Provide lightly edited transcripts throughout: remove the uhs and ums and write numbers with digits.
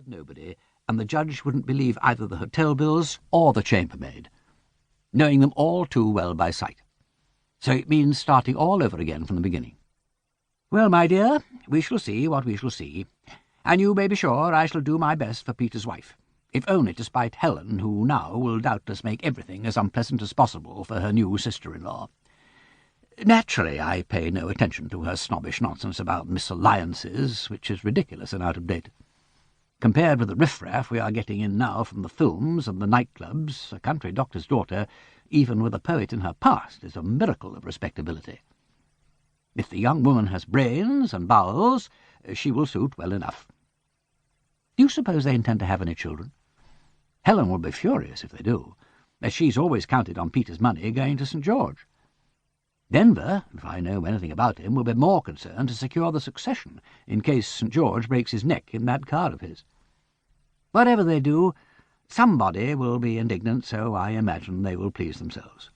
heard nobody, and the judge wouldn't believe either the hotel bills or the chambermaid, knowing them all too well by sight. So it means starting all over again from the beginning. Well, my dear, we shall see what we shall see, and you may be sure I shall do my best for Peter's wife, if only to spite Helen, who now will doubtless make everything as unpleasant as possible for her new sister-in-law. Naturally, I pay no attention to her snobbish nonsense about misalliances, which is ridiculous and out of date. Compared with the riff-raff we are getting in now from the films and the nightclubs, a country doctor's daughter, even with a poet in her past, is a miracle of respectability. If the young woman has brains and bowels, she will suit well enough. Do you suppose they intend to have any children? Helen will be furious if they do, as she's always counted on Peter's money going to St. George. Denver, if I know anything about him, will be more concerned to secure the succession in case St. George breaks his neck in that car of his. Whatever they do, somebody will be indignant, so I imagine they will please themselves.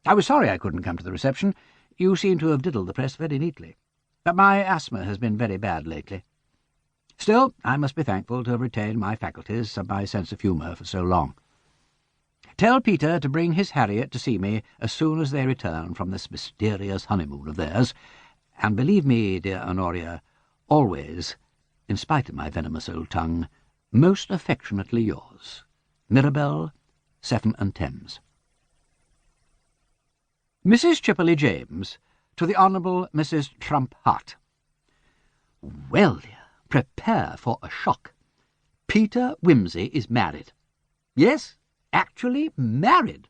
I was sorry I couldn't come to the reception. You seem to have diddled the press very neatly, but my asthma has been very bad lately. Still, I must be thankful to have retained my faculties and my sense of humour for so long. Tell Peter to bring his Harriet to see me as soon as they return from this mysterious honeymoon of theirs, and believe me, dear Honoria, always, in spite of my venomous old tongue, most affectionately yours, Mirabell, 7 and Thames. Mrs. Chipperley James, to the Honourable Mrs. Trump Hart. Well, dear, prepare for a shock. Peter Wimsey is married. Yes, actually married,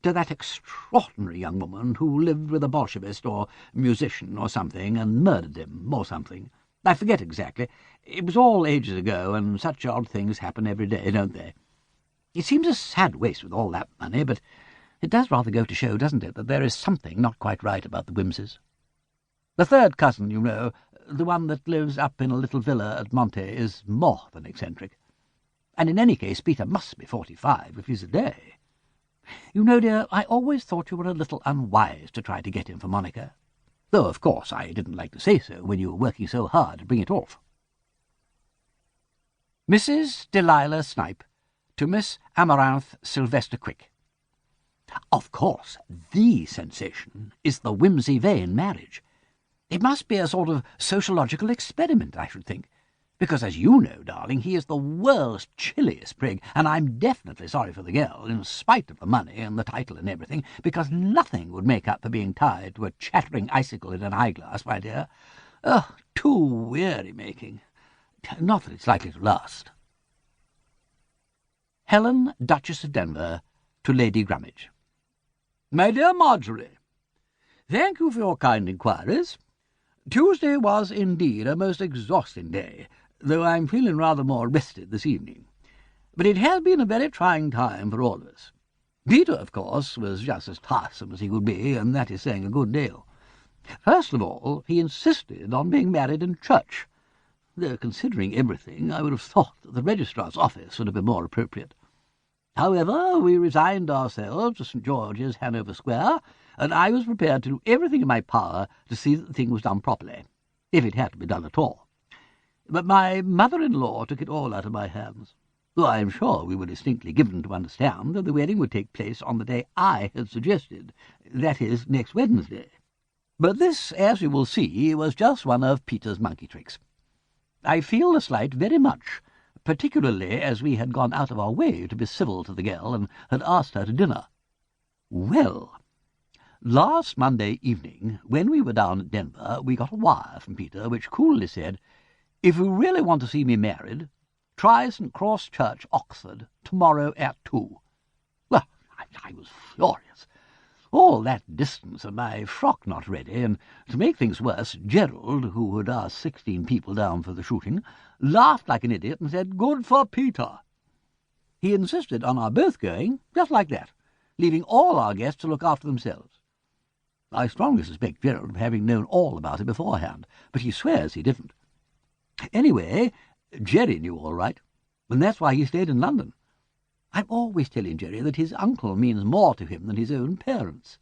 to that extraordinary young woman who lived with a Bolshevist or musician or something and murdered him or something. I forget exactly. It was all ages ago, and such odd things happen every day, don't they? It seems a sad waste with all that money, but it does rather go to show, doesn't it, that there is something not quite right about the Wimseys. The third cousin, you know, the one that lives up in a little villa at Monte, is more than eccentric. And in any case, Peter must be 45 if he's a day. You know, dear, I always thought you were a little unwise to try to get him for Monica, though, of course, I didn't like to say so when you were working so hard to bring it off. Mrs. Delilah Snipe, to Miss Amaranth Sylvester Quick. Of course, the sensation is the Wimsey-Vane marriage. It must be a sort of sociological experiment, I should think, because, as you know, darling, he is the world's chilliest prig, and I'm definitely sorry for the girl, in spite of the money and the title and everything, because nothing would make up for being tied to a chattering icicle in an eyeglass, my dear. Oh, too weary-making. Not that it's likely to last. Helen, Duchess of Denver, to Lady Grummage. My dear Marjorie, thank you for your kind inquiries. Tuesday was indeed a most exhausting day, though I'm feeling rather more rested this evening. But it has been a very trying time for all of us. Peter, of course, was just as tiresome as he could be, and that is saying a good deal. First of all, he insisted on being married in church, though, considering everything, I would have thought that the registrar's office would have been more appropriate. However, we resigned ourselves to St. George's, Hanover Square, and I was prepared to do everything in my power to see that the thing was done properly, if it had to be done at all. But my mother-in-law took it all out of my hands, though I am sure we were distinctly given to understand that the wedding would take place on the day I had suggested, that is, next Wednesday. But this, as you will see, was just one of Peter's monkey tricks. I feel the slight very much, particularly as we had gone out of our way to be civil to the girl and had asked her to dinner. Well, last Monday evening, when we were down at Denver, we got a wire from Peter which coolly said, "If you really want to see me married, try St. Cross Church, Oxford, tomorrow at 2. Well, I was furious. All that distance and my frock not ready, and to make things worse, Gerald, who had asked 16 people down for the shooting, laughed like an idiot and said, "Good for Peter." He insisted on our both going, just like that, leaving all our guests to look after themselves. I strongly suspect Gerald of having known all about it beforehand, but he swears he didn't. Anyway, Jerry knew all right, and that's why he stayed in London. I'm always telling Jerry that his uncle means more to him than his own parents.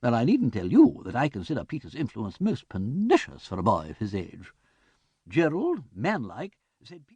And I needn't tell you that I consider Peter's influence most pernicious for a boy of his age. Gerald, manlike, said...